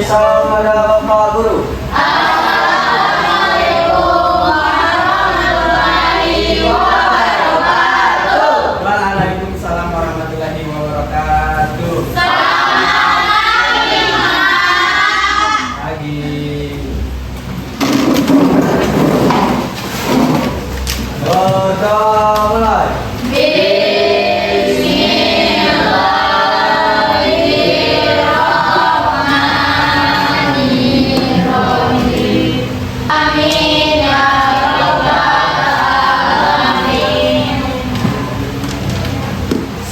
salam kepada Pak Guru. Waalaikumsalam warahmatullahi wabarakatuh. Pagi. Mulai.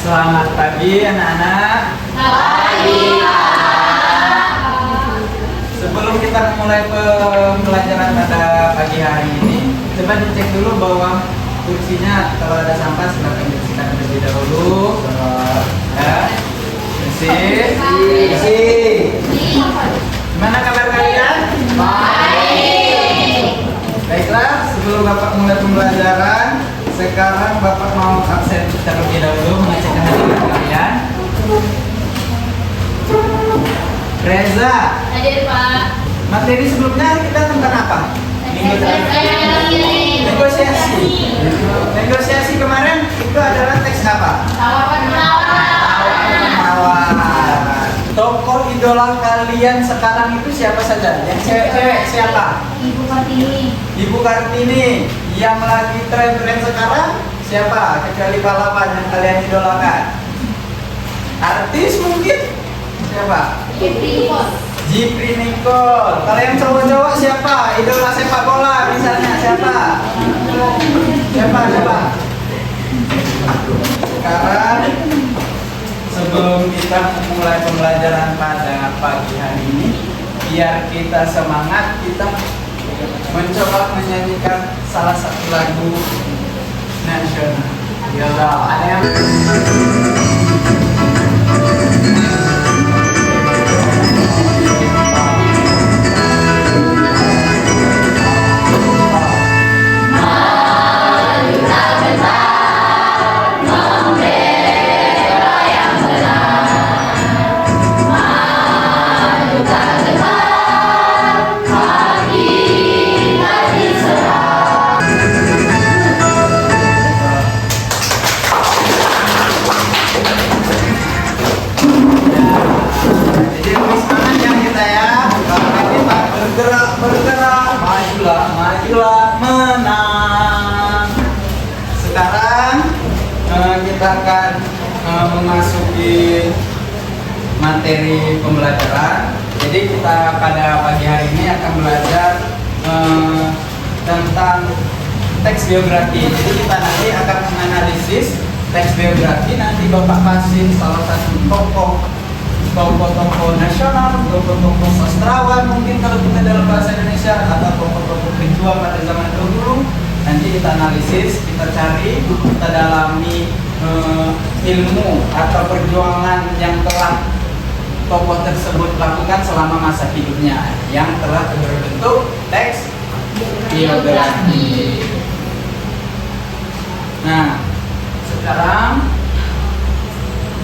Selamat pagi anak-anak. Sebelum kita mulai pembelajaran pada pagi hari ini, coba dicek dulu bahwa kursinya kalau ada sampah silakan dibersihkan terlebih dahulu. Ya, bersih. Gimana kabar kalian? Baiklah, sebelum Bapak mulai pembelajaran, sekarang Bapak mau absen terlebih dahulu mengecek kehadiran kalian. Reza. Hadir, Pak. Materi sebelumnya kita tentang apa? Negosiasi kemarin itu adalah teks apa? Tawar. Tokoh idola kalian sekarang itu siapa saja? Yang cewek-cewek siapa? Ibu Kartini. Ibu Kartini. Yang lagi tren-tren sekarang siapa? Kecuali pahlawan yang kalian idolakan. Artis mungkin siapa? Jipri Nicole. Kalian cowok-cowok siapa? Idola sepak bola misalnya siapa? Siapa? Sekarang sebelum kita memulai pembelajaran pada pagi hari ini, biar kita semangat, kita mencoba menyanyikan salah satu lagu nasional. Yaudah, ada yang majulah menang. Sekarang kita akan memasuki materi pembelajaran. Jadi kita pada pagi hari ini akan belajar tentang teks biografi. Jadi kita nanti akan menganalisis teks biografi. Nanti Bapak kasih salah satu tokoh nasional, tokoh sastrawan mungkin kalau kita dalam bahasa Indonesia, atau tokoh pejuang pada zaman dulu. Nanti kita analisis, kita cari, kita dalami ilmu atau perjuangan yang telah tokoh tersebut lakukan selama masa hidupnya yang telah berbentuk teks biografi. Nah, sekarang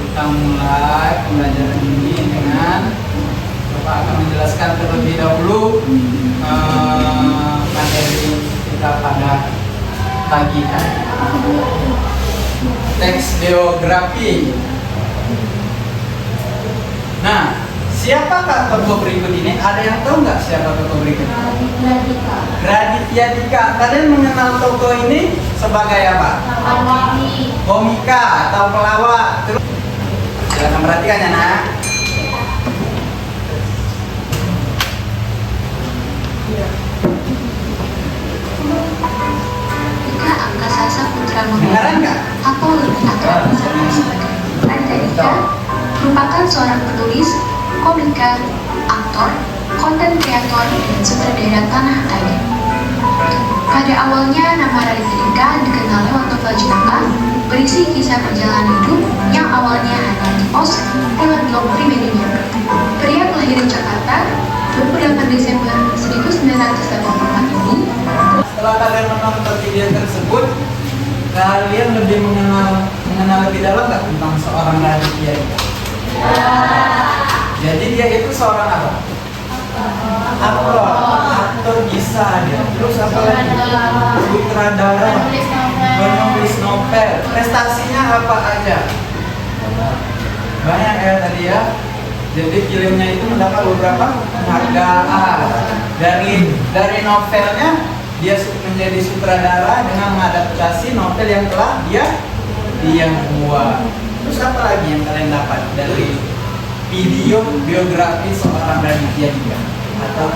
kita mulai pembelajaran ini dengan Bapak akan menjelaskan terlebih dahulu materi kita pada pagi hari. Teks biografi. Nah, siapakah tokoh berikut ini? Ada yang tahu nggak siapa tokoh berikut ini? Raditya Dika. Kalian mengenal tokoh ini sebagai apa? Komika atau pelawak. Silakan perhatikan ya nak. Dika Angkasasa Putra Dengaran nggak? atau lebih akrab dikenal sebagai Raditya Dika merupakan seorang penulis, komika, aktor, konten kreator, dan sutradara tanah air. Pada awalnya nama Raditya Dika dikenal lewat novel cerita berisi kisah perjalanan hidup yang awalnya hanya di pos lewat blog pribadinya. Pria kelahiran Jakarta 28 Desember 1984 ini. Setelah kalian menonton video tersebut, kalian lebih mengenal lebih dalam nggak tentang seorang Raditya Dika? Jadi dia itu seorang apa? aktor bisa dia. Terus apa lagi? Sutradara, Penulis novel. penulis novel. Prestasinya apa aja? Banyak ya tadi ya. Jadi filmnya itu mendapat beberapa penghargaan. Dari novelnya dia menjadi sutradara dengan mengadaptasi novel yang telah dia buat. Terus apa lagi yang kalian dapat dari video biografi seorang Raditya Dika atau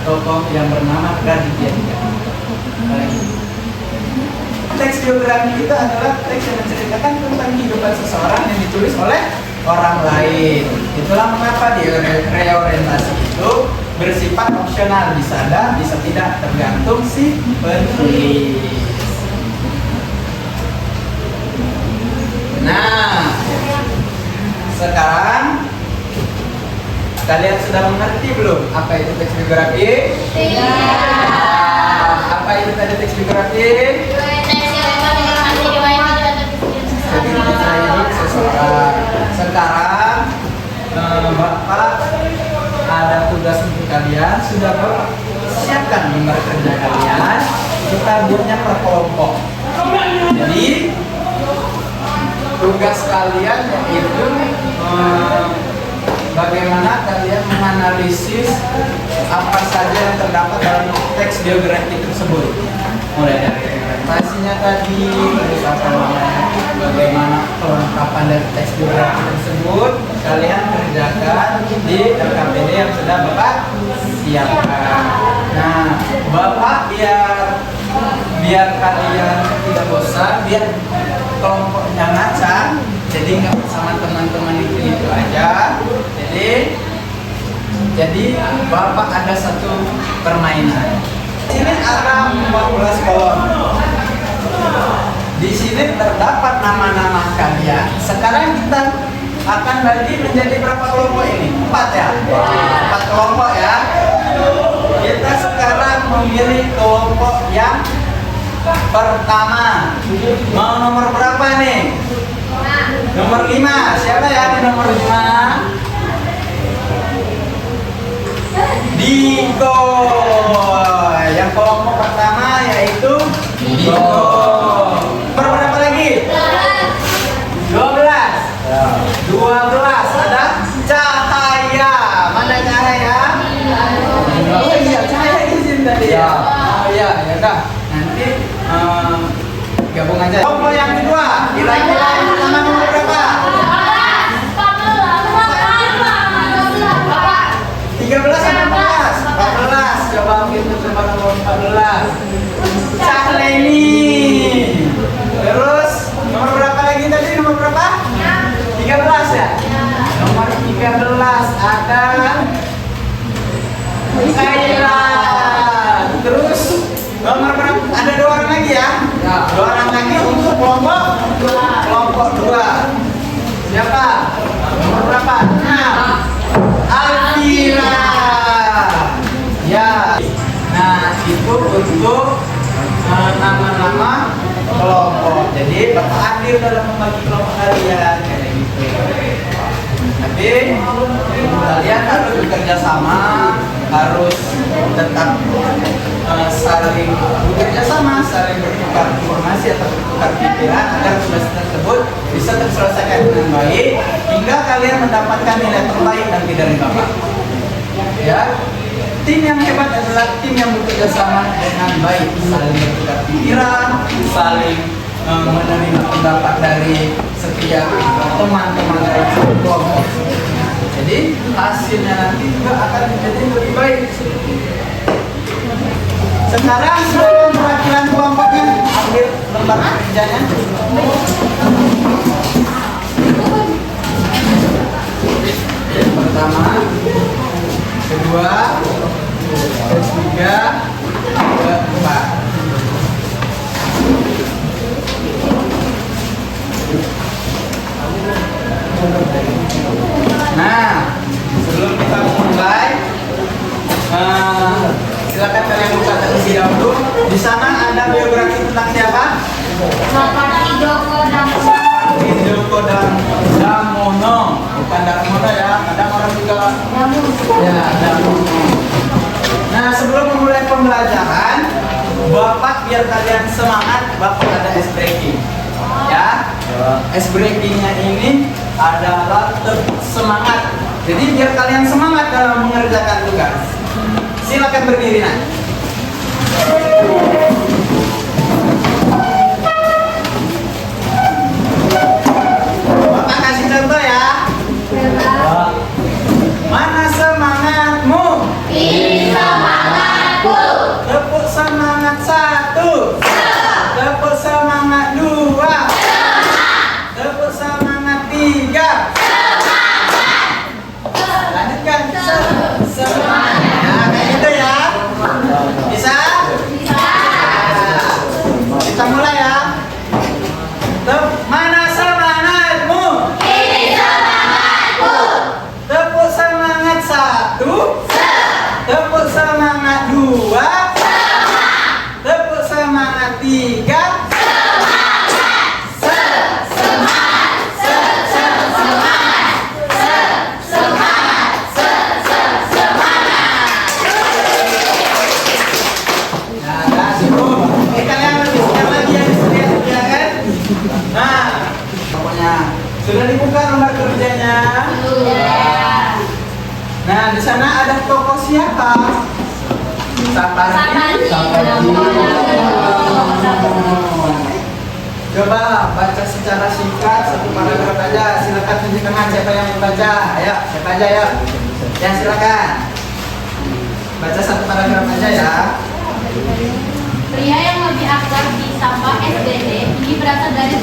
tokoh yang bernama Raditya Dika? Teks biografi itu adalah teks yang menceritakan tentang kehidupan seseorang yang ditulis oleh orang lain. Itulah mengapa di reorientasi itu bersifat opsional, bisa ada, bisa tidak, tergantung si penulis. Nah, sekarang kalian sudah mengerti belum apa itu teks biografi? Apa itu tadi teks biografi? Seseorang. Sekarang Bapak ada tugas untuk kalian, sudah Bapak siapkan nomor kerja kalian. Kita buatnya per kelompok. Jadi tugas kalian yaitu bagaimana kalian menganalisis apa saja yang terdapat dalam teks biografi tersebut, mulai dari presentasinya tadi, terus apa namanya, bagaimana kelengkapan dari teks biografi tersebut kalian kerjakan di LKPD yang sudah Bapak siapkan. Nah, Bapak biar kalian tidak bosan, biar kelompoknya ngacak, jadi nggak sama teman-teman itu aja. Jadi Bapak ada satu permainan. Sini ada 14 kolom. Di sini terdapat nama-nama kalian. Sekarang kita akan bagi menjadi berapa kelompok ini? 4 ya? 4 kelompok ya. Kita sekarang memilih kelompok yang pertama. Mau nomor berapa nih? Nomor 5. Siapa ya di nomor 5? Diko. Yang kelompok pertama yaitu Diko. Berapa lagi? 12. 12 ada Cahaya. Mana Cahaya? Oh iya, Cahaya di sini tadi ya. Oh iya, ya dah. Nanti gabung aja. Kelompok yang kedua, kira-kira yang pertama nomor berapa? 13 atau 14? 14. Coba kita coba nomor 14. Cahleni. Terus nomor berapa lagi tadi? Nomor berapa? 13 ya? Nomor 13 ada Kaila. Terus nomor berapa? Ada 2 orang lagi ya? 2 orang lagi untuk kelompok 2. Siapa? Nomor berapa? 6. Alvira. Ya. Nah, itu untuk nama-nama kelompok. Jadi Bapak adil dalam membagi kelompok kalian kayak gitu. Tapi kalian harus bekerja sama, harus tetap saling bekerja sama, saling bertukar informasi atau bertukar pikiran agar tugas tersebut bisa terselesaikan dengan baik hingga kalian mendapatkan nilai terbaik nanti dari Bapak. Ya, tim yang hebat adalah tim yang bekerja sama dengan baik, saling bertukar pikiran, saling menerima pendapat dari setiap teman-teman dalam satu kelompok. Jadi hasilnya nanti juga akan menjadi lebih baik. Sekarang silakan perwakilan kelompoknya ambil lembar kerjanya. Yang pertama, kedua, ketiga, keempat. Nah, sebelum kita mulai, silakan kalian buka terlebih dahulu. Di sana ada biografi tentang siapa? Joko Damono, bukan Darmono ya. Kadang orang juga Ya, Damu. Nah, sebelum memulai pembelajaran, Bapak biar kalian semangat, Bapak ada ice breaking. Ya, ice breakingnya ini adalah semangat. Jadi biar kalian semangat dalam mengerjakan tugas. Silakan berdiri nah. Bapak kasih contoh ya. Mana semangatmu? Ini semangatku. Tepuk semangat 1. Tepuk semangat 2. Tepuk semangat 3. Lanjutkan. Semangat. Nah, kayak gitu ya. Bisa? Kita mulai ya. Mana semangatmu? Ini semangatku. Tepuk semangat 1. Tepuk semangat 2. Tepuk semangat 3. Nah, cukup. Ini kalian lebih siap lagi yang lihat ya kan? Nah, pokoknya sudah dibuka lembar kerjanya. Nah, di sana ada tokoh siapa? Sapardi. Coba baca secara singkat satu paragraf aja. Silakan tunjuk tangan siapa yang membaca. Ayo, siapa aja ya? Ya silakan. Baca satu paragraf aja ya. Pria yang lebih akrab disapa SBD ini berasal dari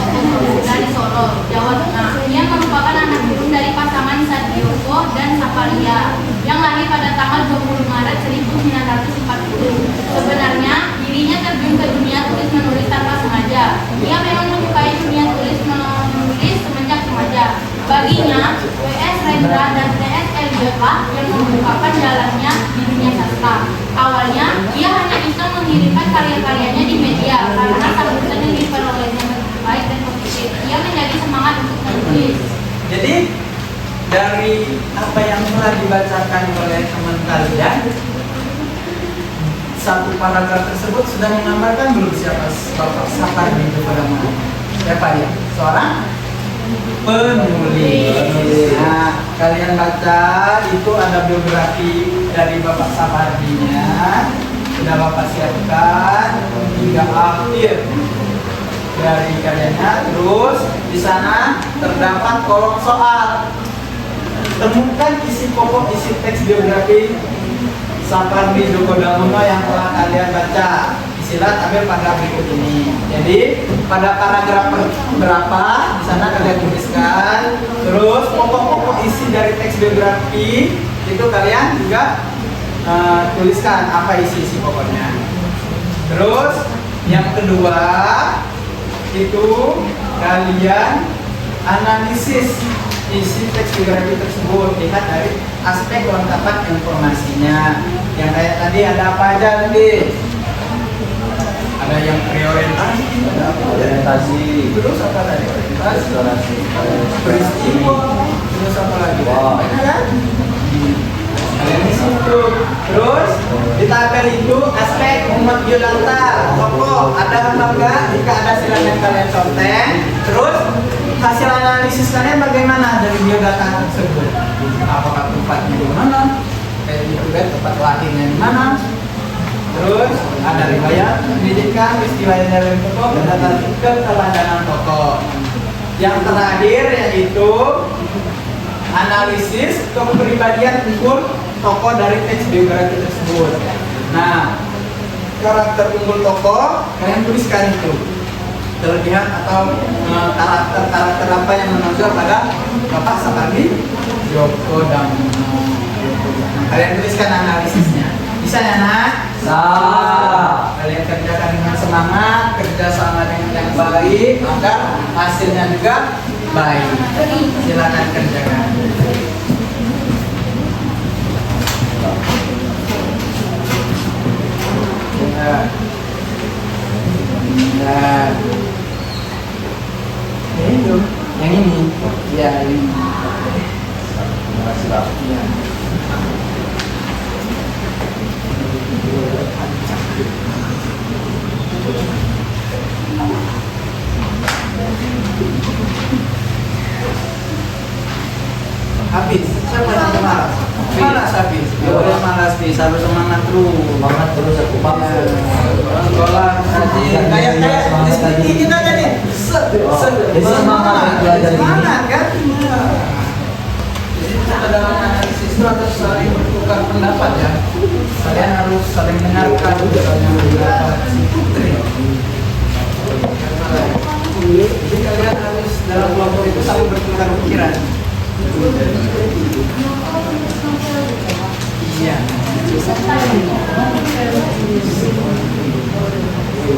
Solo, Jawa Tengah. Ia merupakan anak sulung dari pasangan Sadioko dan Saparia yang lahir pada tanggal 20 Maret 1940. Sebenarnya dirinya terjun ke dunia tulis menulis tanpa sengaja. Ia memang menyukai dunia tulis menulis semenjak remaja. Baginya, W.S. Rendra dan T.S. Eliot lah yang membukakan jalannya di dunia sastra. Awalnya, ia hanya bisa mengirimkan karya-karyanya di media karena sambutan yang diperolehnya begitu baik dan positif. Ia menjadi semangat untuk menulis. Jadi dari apa yang telah dibacakan oleh teman kalian, satu paragraf tersebut sudah menggambarkan belum siapa Bapak Sapardi itu pada mana? Siapa dia? Seorang penulis. Nah, kalian baca itu ada biografi dari Bapak Sapardinya. Sudah Bapak siapkan hingga akhir dari karyanya. Terus di sana terdapat kolom soal. Temukan isi pokok isi teks biografi Sapardi Djoko Damono yang telah kalian baca. Silakan ambil paragraf berikut ini. Jadi pada paragraf berapa di sana kalian tuliskan. Terus pokok-pokok isi dari teks biografi itu kalian juga tuliskan apa isi pokoknya. Terus yang kedua itu kalian analisis isi teks biografi tersebut, lihat dari aspek kelengkapan informasinya. Yang kayak tadi ada apa aja tadi? Ada yang preorientasi, ada apa? Orientasi. Terus apa tadi? Orientasi. Peristiwa. Terus apa lagi? Banyak kan? Kalian di situ. Terus di tabel itu aspek umat biodata, tokoh ada apa enggak? Jika ada silakan kalian contek. Terus hasil analisis kalian bagaimana dari biodata tersebut? Apakah tempatnya di mana? Kayak juga tempat lahirnya di mana? Terus ada riwayat pendidikan, istilah dari tokoh, dan data keteladanan tokoh. Yang terakhir yaitu analisis kepribadian unggul tokoh dari teks biografi tersebut. Nah, karakter unggul tokoh kalian tuliskan itu. Kelebihan atau karakter apa yang menonjol pada Bapak Sapardi Djoko Damono. Kalian tuliskan analisisnya. Bisa ya nak? Kalian kerjakan dengan semangat, kerja sama dengan yang baik, agar hasilnya juga baik. Silakan kerjakan. Nah, itu yang ini, ya ini. Ya. boleh malas nih, harus semangat terus. Semangat terus aku paksa. Sekolah rajin. Kayak kita jadi semangat belajar ini. Semangat kan? Jadi kita dalam analisis itu harus saling bertukar pendapat ya. Kalian harus saling mendengarkan yang pendapat si Putri. Jadi kalian harus dalam kelompok itu saling bertukar pikiran. Iya.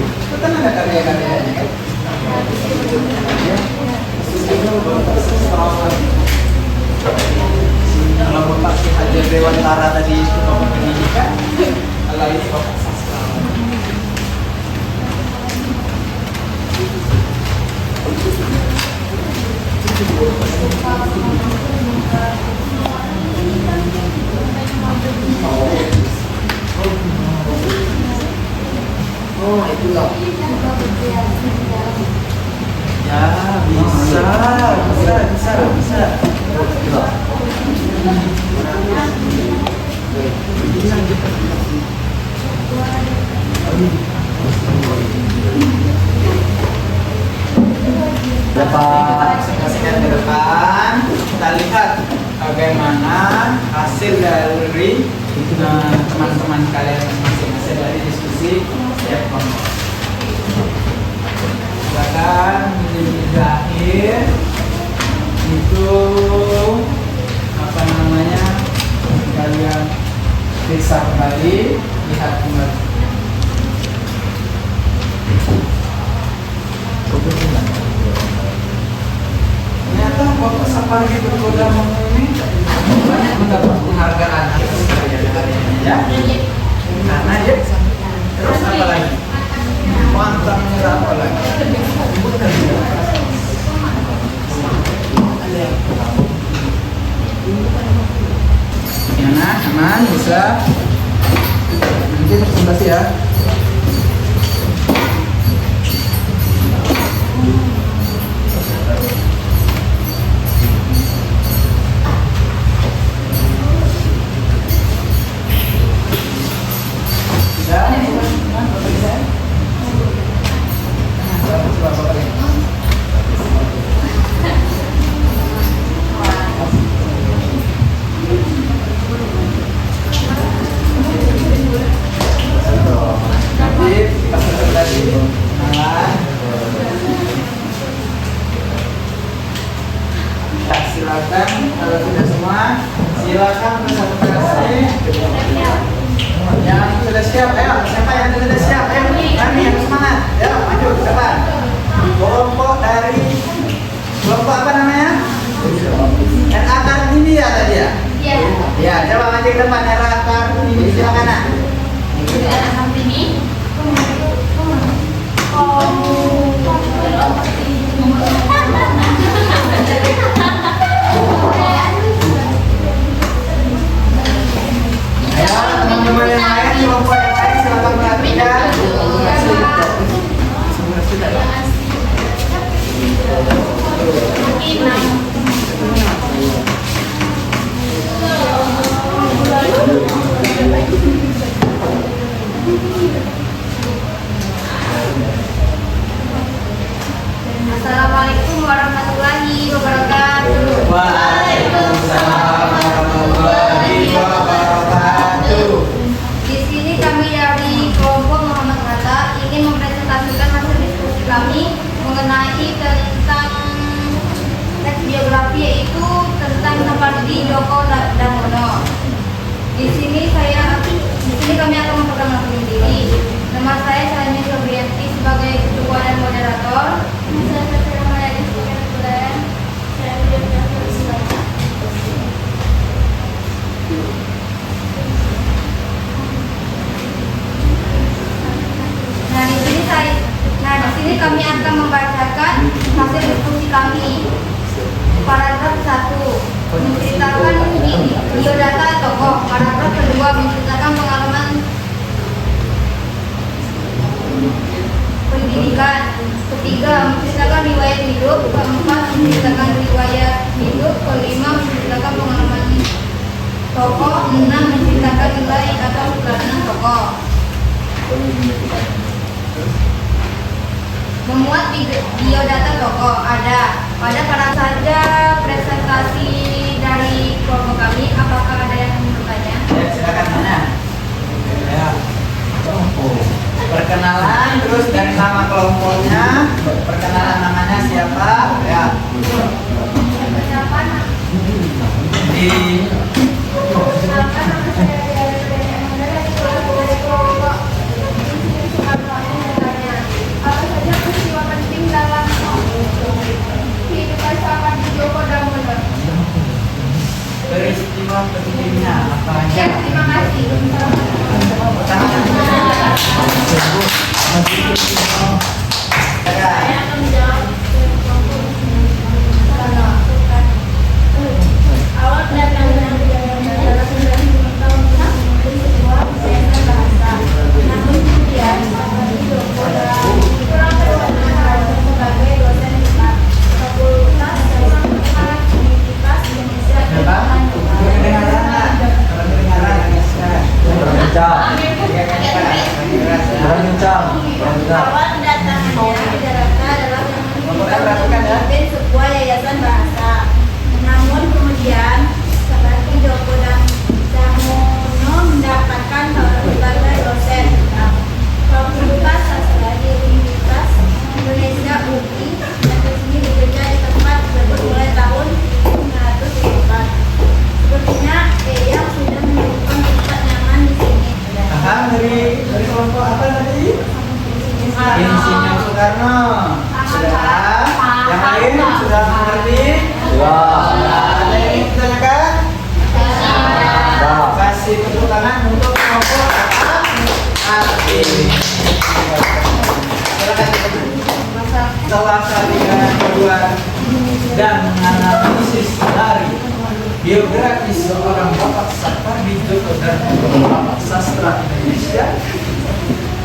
Itu kan ada karya-karyanya kan? Kalau Bapak Ki Hajar Dewantara tadi itu Bapak pendidikan, kalau ini Bapak sastra. Oh, itu loh. Ya bisa. Dapat Presentasikan ke depan, kita lihat bagaimana hasil dari teman-teman kalian masing-masing, hasil dari diskusi setiap kelompok. Silakan di akhir itu apa namanya, kalian periksa kembali, lihat kembali. Ternyata Bapak Sapari bergoda ini banyak mendapat penghargaan atas karya-karyanya ya. Karena ya, terus apa lagi? Mantap apa lagi? Gimana? Aman? Bisa? Nanti presentasi ya. Silakan, kalau sudah semua, silakan presentasi. Yang sudah siap, ayo. Siapa yang sudah siap? Ayo, kami yang semangat. Ayo, maju ke depan. Kelompok apa namanya? Akar ini ya tadi ya? Iya. Ya, coba maju ke depan. Akar ini, silakan nak. Ini. Ayo, teman-teman yang lain, kelompok yang lain silakan perhatikan. Assalamualaikum warahmatullahi wabarakatuh. Waalaikumsalam warahmatullahi wabarakatuh. Di sini kami dari kelompok Muhammad Hatta ingin mempresentasikan hasil diskusi kami mengenai tentang teks biografi, yaitu tentang Sapardi Djoko Damono. Di sini kami akan memperkenalkan diri. Nama saya Salmi Sobrianti sebagai ketua dan moderator. Saya Ramayadi sebagai ketua. Di sini kami akan membacakan hasil diskusi kami. Paragraf 1 menceritakan biodata tokoh. Paragraf kedua menceritakan pengalaman pendidikan. Ketiga menceritakan riwayat hidup. Keempat menceritakan riwayat hidup. Kelima menceritakan pengalaman tokoh. Enam menceritakan baik-baik atau keterangan tokoh. Memuat biodata tokoh ada. Pada saja presentasi dari kelompok kami, apakah ada yang bertanya? Ya, silakan tanya. Ya. Perkenalan, terus dari nama kelompoknya, perkenalan namanya siapa? Ya. Siapa? Di Nama saya dari kelompok apa saja peristiwa penting dalam kehidupan sahabat Joko dan Mono. peristiwa pentingnya apa aja? Ya, terima kasih. Saya akan menjawab awal datangnya adalah 90 tahun dari sebuah yayasan bahasa. Namun kemudian Joko kurang berkenan sebagai dosen fakultas Universitas Indonesia di Kedengaran, kedengaran, Kurang kencang. awal datangnya di Jakarta adalah memimpin sebuah yayasan bahasa. Namun kemudian seperti Joko dan Samono mendapatkan sebagai dosen Fakultas Sastra di Universitas Indonesia UI dan resmi bekerja di tempat tersebut mulai tahun 1904. Sepertinya yang sudah menemukan tempat nyaman di sini. dari kelompok apa tadi? Insinyur Soekarno. Sudah. Yang lain sudah mengerti? Ada yang ingin ditanyakan? Kasih tepuk tangan untuk kelompok arti. Silakan. Setelah kalian berdua dan menganalisis dari biografi seorang Bapak Sapardi Djoko dan Bapak Sastra Indonesia,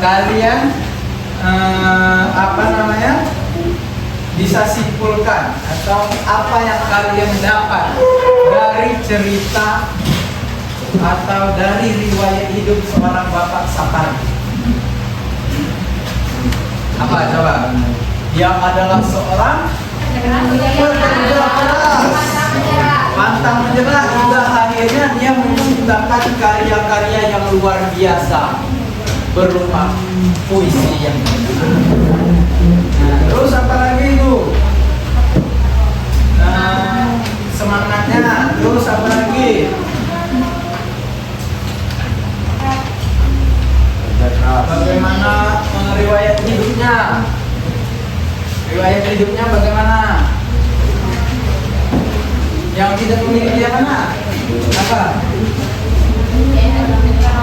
kalian bisa simpulkan atau apa yang kalian dapat dari cerita atau dari riwayat hidup seorang Bapak Sapardi. Apa coba? Dia adalah seorang pekerja keras, pantang menyerah, hingga akhirnya dia menciptakan karya-karya yang luar biasa berupa puisi yang terus apa lagi itu? Semangatnya, terus apa lagi? Bagaimana riwayat hidupnya? Riwayat hidupnya bagaimana? Yang tidak memiliki yang mana? Apa?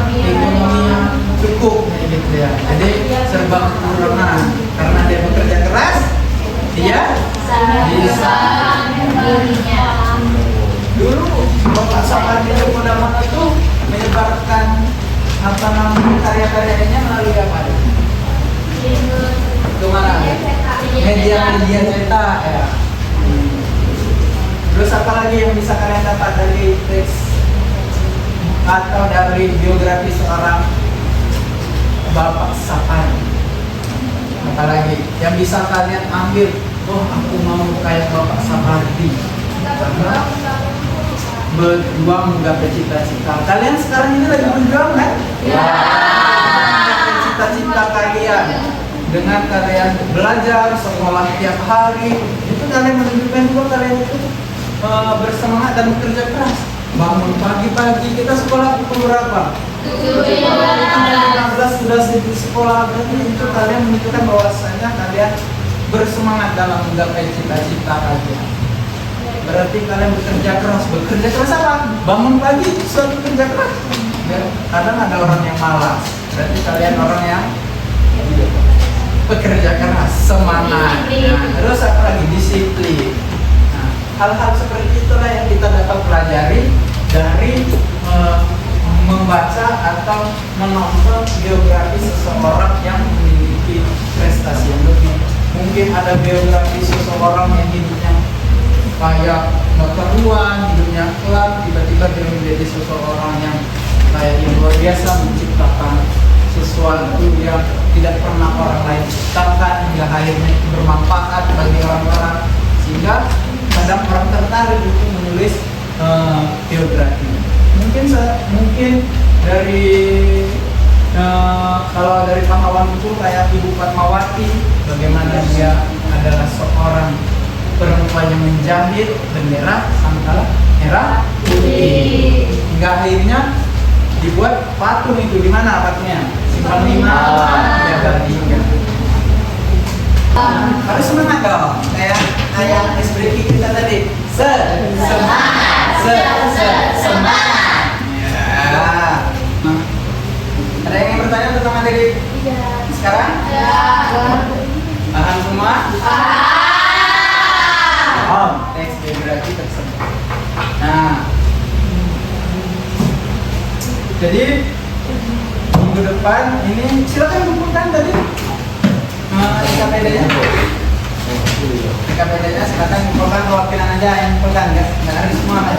Ekonominya cukup, gitu ya. Jadi serba kekurangan. Karena dia bekerja keras, dia bisa. Dulu Bapak Sapardi Djoko Damono itu menyebarkan karya-karyanya melalui apa? Kemana? Media cetak ya. Terus apa lagi yang bisa kalian dapat dari teks atau dari biografi seorang Bapak Sapardi? Apalagi yang bisa kalian ambil, oh aku mau kayak Bapak Sapardi karena berjuang menggapai cita-cita. Kalian sekarang ini lagi berjuang kan? Ya. Menggapai cita-cita kalian dengan kalian belajar sekolah tiap hari, itu kalian menunjukkan juga kalian itu bersemangat dan bekerja keras. Bangun pagi-pagi, kita sekolah pukul berapa? 15 sudah di sekolah. Berarti itu kalian menunjukkan bahwasanya kalian bersemangat dalam menggapai cita-cita kalian. Berarti kalian bekerja keras. Bekerja keras apa? Bangun pagi sudah bekerja keras. Ya, kadang ada orang yang malas. Berarti kalian orang yang bekerja keras, semangat. Nah, terus apa lagi? Disiplin. Nah, hal-hal seperti itulah yang kita dapat pelajari dari membaca atau menonton biografi seseorang yang memiliki prestasi yang lebih. Mungkin ada biografi seseorang yang hidupnya kayak keperluan, hidupnya kelak, tiba-tiba dia menjadi seseorang yang kayak yang luar biasa menciptakan sesuatu yang tidak pernah orang lain ciptakan hingga akhirnya itu bermanfaat bagi orang-orang, sehingga kadang orang tertarik untuk menulis biografi. Mungkin dari kalau dari pahlawan itu kayak Ibu Fatmawati, bagaimana dia adalah seorang perempuan yang menjahit bendera Sangkala Merah Putih, hingga akhirnya dibuat patung itu. Di mana patungnya? Simpang 5 Jaga 3. Harus semangat dong, kayak SBK kita tadi. Semangat. Ya. Ada yang bertanya tentang materi sekarang? Ya. Paham semua? Paham. Teks biografi tersebut. Nah, jadi minggu depan ini silakan kumpulkan tadi IKPD-nya. IKPD-nya silakan kumpulkan, perwakilan aja yang kumpulkan, nggak harus semua kan?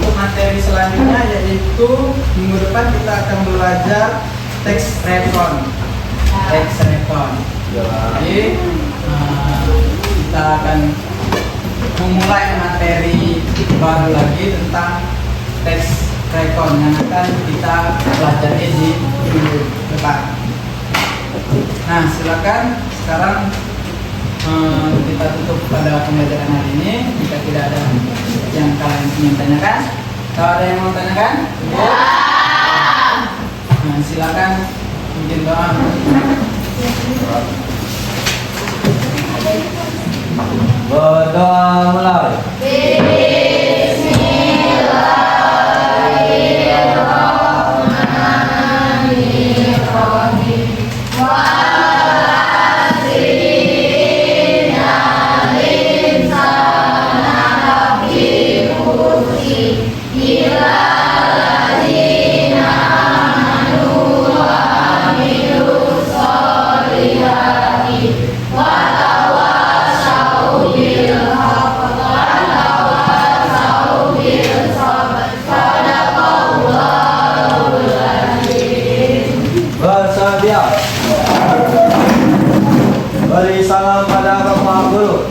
Untuk materi selanjutnya yaitu minggu depan kita akan belajar teks rekon. Jadi kita akan memulai materi baru lagi tentang teks rekon yang akan kita pelajari di minggu depan. Nah, silakan sekarang kita tutup pada pembelajaran hari ini. Jika tidak ada yang kalian ingin tanyakan, kalau ada yang mau tanyakan, nah, silakan bikin doa. Berdoa mulai. Bersedia. Beri salam pada Bapak Guru.